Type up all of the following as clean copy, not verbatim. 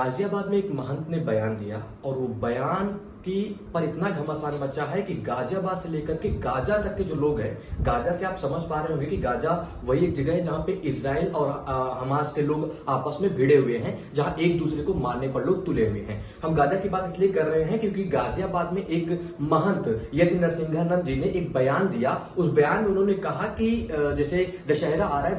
गाजियाबाद में एक महंत ने बयान दिया और वो बयान की पर इतना घमासान मचा है कि गाजियाबाद से लेकर के गाजा तक के जो लोग हैं, गाजा से आप समझ पा रहे होंगे कि गाजा वही एक जगह है जहां पे इजराइल और हमास के लोग आपस में भिड़े हुए हैं, जहां एक दूसरे को मारने पर लोग तुले हुए हैं। हम गाजा की बात इसलिए कर रहे हैं क्योंकि गाजियाबाद में एक महंत यति नरसिंहानंद जी ने एक बयान दिया। उस बयान में उन्होंने कहा कि जैसे दशहरा आ रहा है,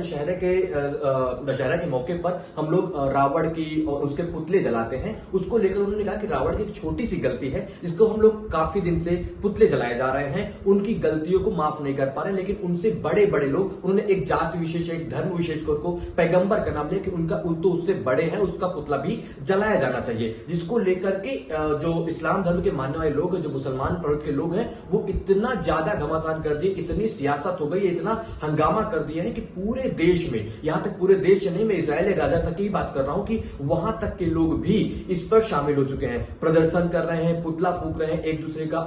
दशहरा के मौके पर हम लोग रावण की और उसके पुतले जलाते हैं। उसको लेकर उन्होंने कहा कि रावण की एक छोटी सी गलती है, जिसको हम लोग काफी दिन से पुतले जलाए जा रहे हैं, उनकी गलतियों को माफ नहीं कर पा रहे, लेकिन उनसे बड़े बड़े लोग, उन्होंने एक जाति विशेष, एक धर्म विशेष को पैगंबर का नाम लिया कि उनका तो उससे बड़े हैं, उसका पुतला भी जलाया जाना चाहिए। जिसको लेकर के जो इस्लाम धर्म के मानने वाले लोग, जो मुसलमान प्रवृत्ति के लोग हैं, वो इतना ज्यादा घमासान कर दिए, इतनी सियासत हो गई, इतना हंगामा कर दिया है कि पूरे देश में, यहां तक पूरे देश नहीं, मैं इजराइल या गाजा तक की बात कर रहा हूं कि वहां तक के लोग भी इस पर शामिल हो चुके हैं, प्रदर्शन कर रहे हैं, पुतला फूक रहे हैं, एक दूसरे का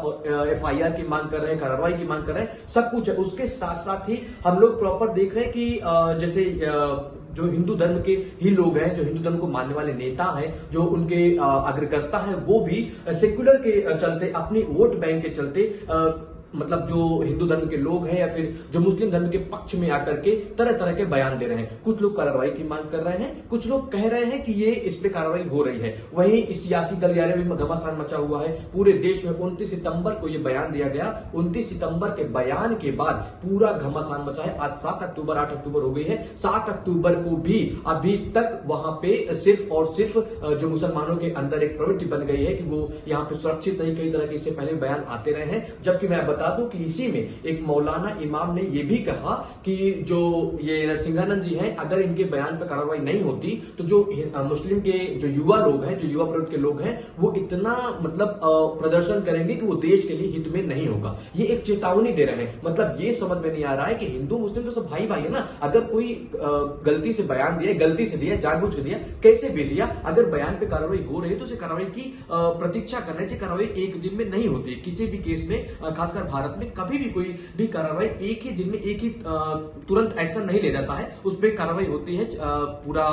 एफआईआर की मांग कर रहे हैं, कार्रवाई की मांग कर रहे हैं, सब कुछ है। उसके साथ साथ ही हम लोग प्रॉपर देख रहे हैं कि जैसे जो हिंदू धर्म के ही लोग हैं, जो हिंदू धर्म को मानने वाले नेता हैं, जो उनके अग्रकर्ता हैं, वो भी सेक्युलर के चलते, अपनी वोट बैंक के चलते, मतलब जो हिंदू धर्म के लोग हैं या फिर जो मुस्लिम धर्म के पक्ष में आकर के तरह तरह के बयान दे रहे हैं। कुछ लोग कार्रवाई की मांग कर रहे हैं, कुछ लोग कह रहे हैं कि ये इस पे कार्रवाई हो रही है। वहीं इस सियासी गलियारे में घमासान मचा हुआ है पूरे देश में। 29 सितंबर को ये बयान दिया गया। 29 सितंबर के बयान के बाद पूरा घमासान मचा है। आज 7 अक्टूबर 8 अक्टूबर हो गई है। 7 अक्टूबर को भी अभी तक वहां पे सिर्फ और सिर्फ जो मुसलमानों के अंदर एक प्रवृत्ति बन गई है कि वो यहाँ पे सुरक्षित नहीं, कई तरह के इससे पहले बयान आते रहे हैं। जबकि मैं बता दूं कि इसी में एक मौलाना इमाम ने यह भी कहा कि जो ये नरसिंहानंद जी हैं, अगर इनके बयान पर कार्रवाई नहीं होती तो जो मुस्लिम के जो युवा लोग हैं, जो युवा प्रवृत्ति के लोग हैं, वो इतना मतलब प्रदर्शन करेंगे कि वो देश के लिए हित में नहीं होगा। ये एक चेतावनी दे रहे हैं। मतलब ये समझ में नहीं आ रहा है कि हिंदू मुस्लिम तो सब भाई भाई है ना। अगर कोई गलती से बयान दिया, गलती से दिया, जानबूझ के दिया, कैसे भी दिया, अगर बयान पे कार्रवाई हो रही है तो उसे कार्रवाई की प्रतीक्षा करना चाहिए। कार्रवाई एक दिन में नहीं होती किसी भी केस में, खासकर भारत में कभी भी कोई भी कार्रवाई एक ही दिन में, एक ही तुरंत एक्शन नहीं ले जाता है। उस पर कार्रवाई होती है, पूरा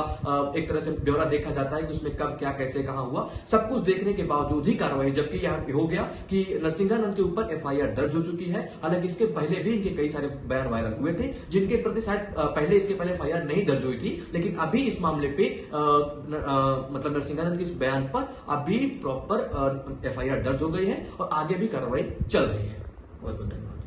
एक तरह से ब्यौरा देखा जाता है कि उसमें कब क्या कैसे कहां हुआ, सब कुछ देखने के बावजूद ही कार्रवाई। जबकि यहां हो गया कि नरसिंहानंद के ऊपर एफआईआर दर्ज हो चुकी है। हालांकि इसके पहले भी इनके कई सारे बयान वायरल हुए थे, जिनके प्रति शायद पहले इसके पहले एफआईआर नहीं दर्ज हुई थी, लेकिन अभी इस मामले पे मतलब नरसिंहानंद के इस बयान पर अभी प्रॉपर एफआईआर दर्ज हो गई है और आगे भी कार्रवाई चल रही है। बहुत बहुत धन्यवाद।